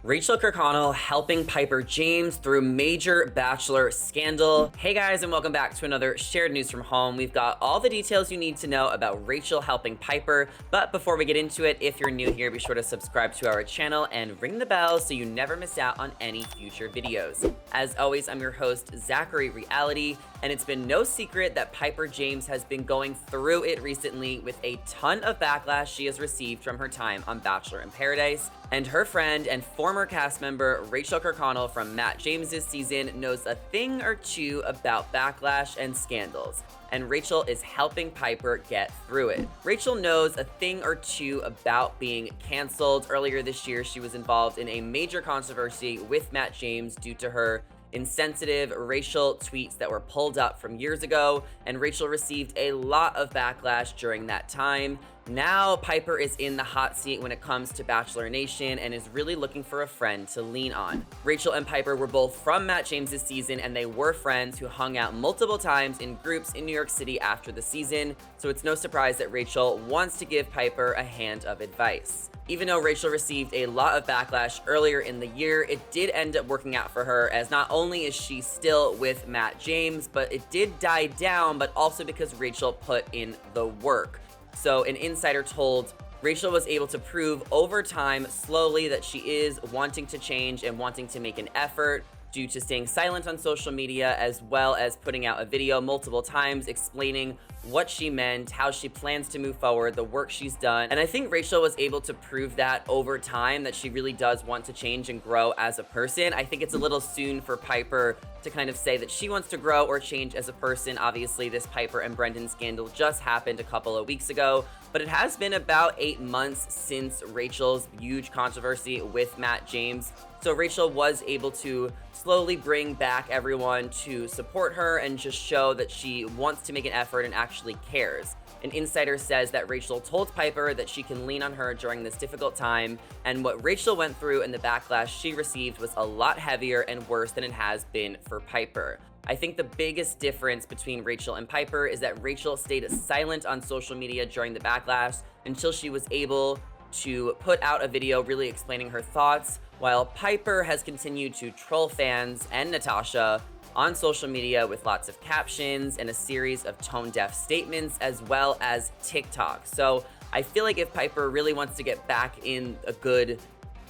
Rachael Kirkconnell helping Pieper James through major Bachelor scandal. Hey guys, and welcome back to another shared news from home. We've got all the details you need to know about Rachael helping Pieper, but before we get into it, if you're new here, be sure to subscribe to our channel and ring the bell so you never miss out on any future videos. As always, I'm your host, Zachary Reality, and it's been no secret that Pieper James has been going through it recently with a ton of backlash she has received from her time on Bachelor in Paradise. And her friend and former cast member Rachael Kirkconnell from Matt James's season knows a thing or two about backlash and scandals, and Rachael is helping Pieper get through it. Rachael knows a thing or two about being canceled. Earlier this year, she was involved in a major controversy with Matt James due to her insensitive racial tweets that were pulled up from years ago, and Rachael received a lot of backlash during that time. Now Pieper is in the hot seat when it comes to Bachelor Nation and is really looking for a friend to lean on. Rachael and Pieper were both from Matt James's season, and they were friends who hung out multiple times in groups in New York City after the season, so it's no surprise that Rachael wants to give Pieper a hand of advice. Even though Rachael received a lot of backlash earlier in the year, it did end up working out for her, as not only is she still with Matt James, but it did die down, but also because Rachael put in the work. So an insider told Rachael was able to prove over time, slowly, that she is wanting to change and wanting to make an effort due to staying silent on social media, as well as putting out a video multiple times explaining what she meant, how she plans to move forward, the work she's done. And I think Rachael was able to prove that over time, that she really does want to change and grow as a person. I think it's a little soon for Pieper to kind of say that she wants to grow or change as a person. Obviously, this Pieper and Brendan scandal just happened a couple of weeks ago, but it has been about 8 months since Rachael's huge controversy with Matt James. So Rachael was able to slowly bring back everyone to support her and just show that she wants to make an effort and actually cares. An insider says that Rachael told Pieper that she can lean on her during this difficult time, and what Rachael went through and the backlash she received was a lot heavier and worse than it has been for Pieper. I think the biggest difference between Rachael and Pieper is that Rachael stayed silent on social media during the backlash until she was able to put out a video really explaining her thoughts, while Pieper has continued to troll fans and Natasha on social media with lots of captions and a series of tone-deaf statements, as well as TikTok. So I feel like if Pieper really wants to get back in a good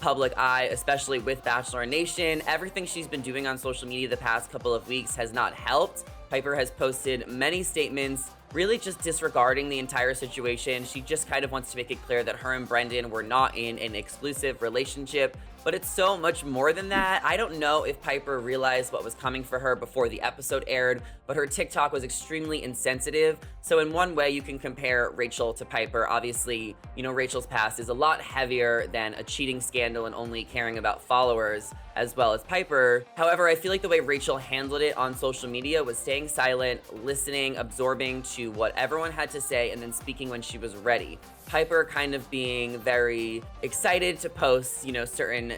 public eye, especially with Bachelor Nation, everything she's been doing on social media the past couple of weeks has not helped. Pieper has posted many statements really just disregarding the entire situation. She just kind of wants to make it clear that her and Brendan were not in an exclusive relationship, but it's so much more than that. I don't know if Pieper realized what was coming for her before the episode aired, but her TikTok was extremely insensitive. So in one way, you can compare Rachael to Pieper. Obviously, you know, Rachael's past is a lot heavier than a cheating scandal and only caring about followers, as well as Pieper. However, I feel like the way Rachael handled it on social media was staying silent, listening, absorbing to what everyone had to say, and then speaking when she was ready. Pieper kind of being very excited to post, you know, certain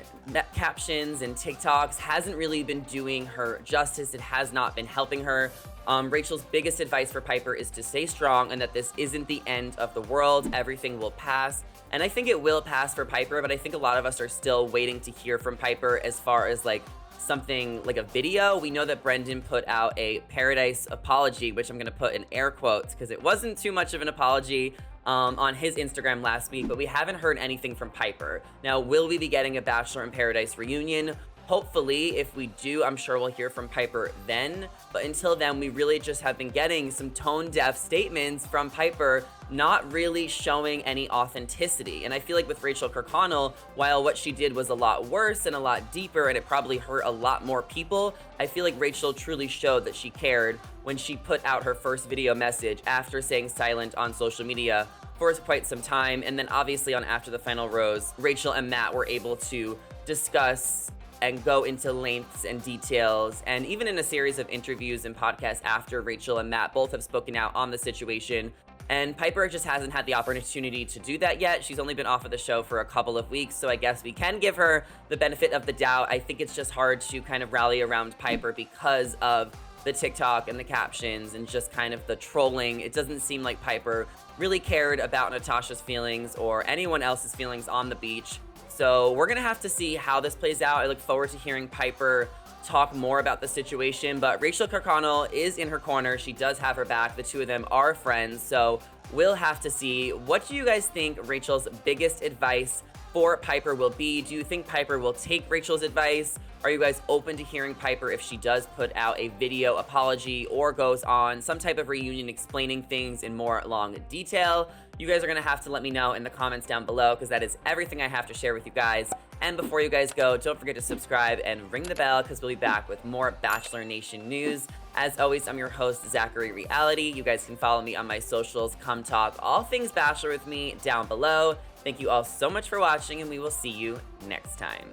captions and TikToks hasn't really been doing her justice. It has not been helping her. Rachael's biggest advice for Pieper is to stay strong and that this isn't the end of the world. Everything will pass. And I think it will pass for Pieper, but I think a lot of us are still waiting to hear from Pieper as far as like something like a video. We know that Brendan put out a Paradise apology, which I'm going to put in air quotes because it wasn't too much of an apology on his Instagram last week, but we haven't heard anything from Pieper. Now, will we be getting a Bachelor in Paradise reunion? Hopefully, if we do, I'm sure we'll hear from Pieper then. But until then, we really just have been getting some tone-deaf statements from Pieper, not really showing any authenticity. And I feel like with Rachael Kirkconnell, while what she did was a lot worse and a lot deeper, and it probably hurt a lot more people, I feel like Rachael truly showed that she cared when she put out her first video message after staying silent on social media for quite some time. And then obviously on After the Final Rose, Rachael and Matt were able to discuss and go into lengths and details, and even in a series of interviews and podcasts after, Rachael and Matt both have spoken out on the situation. And Pieper just hasn't had the opportunity to do that yet. She's only been off of the show for a couple of weeks, so I guess we can give her the benefit of the doubt. I think it's just hard to kind of rally around Pieper because of the TikTok and the captions and just kind of the trolling. It doesn't seem like Pieper really cared about Natasha's feelings or anyone else's feelings on the beach. So we're gonna have to see how this plays out. I look forward to hearing Pieper talk more about the situation, but Rachael Kirkconnell is in her corner. She does have her back. The two of them are friends, so we'll have to see. What do you guys think Rachel's biggest advice for Pieper will be? Do you think Pieper will take Rachel's advice? Are you guys open to hearing Pieper if she does put out a video apology or goes on some type of reunion explaining things in more long detail? You guys are gonna have to let me know in the comments down below, because that is everything I have to share with you guys. And before you guys go, don't forget to subscribe and ring the bell, because we'll be back with more Bachelor Nation news. As always, I'm your host, Zachary Reality. You guys can follow me on my socials. Come talk all things Bachelor with me down below. Thank you all so much for watching, and we will see you next time.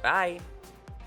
Bye.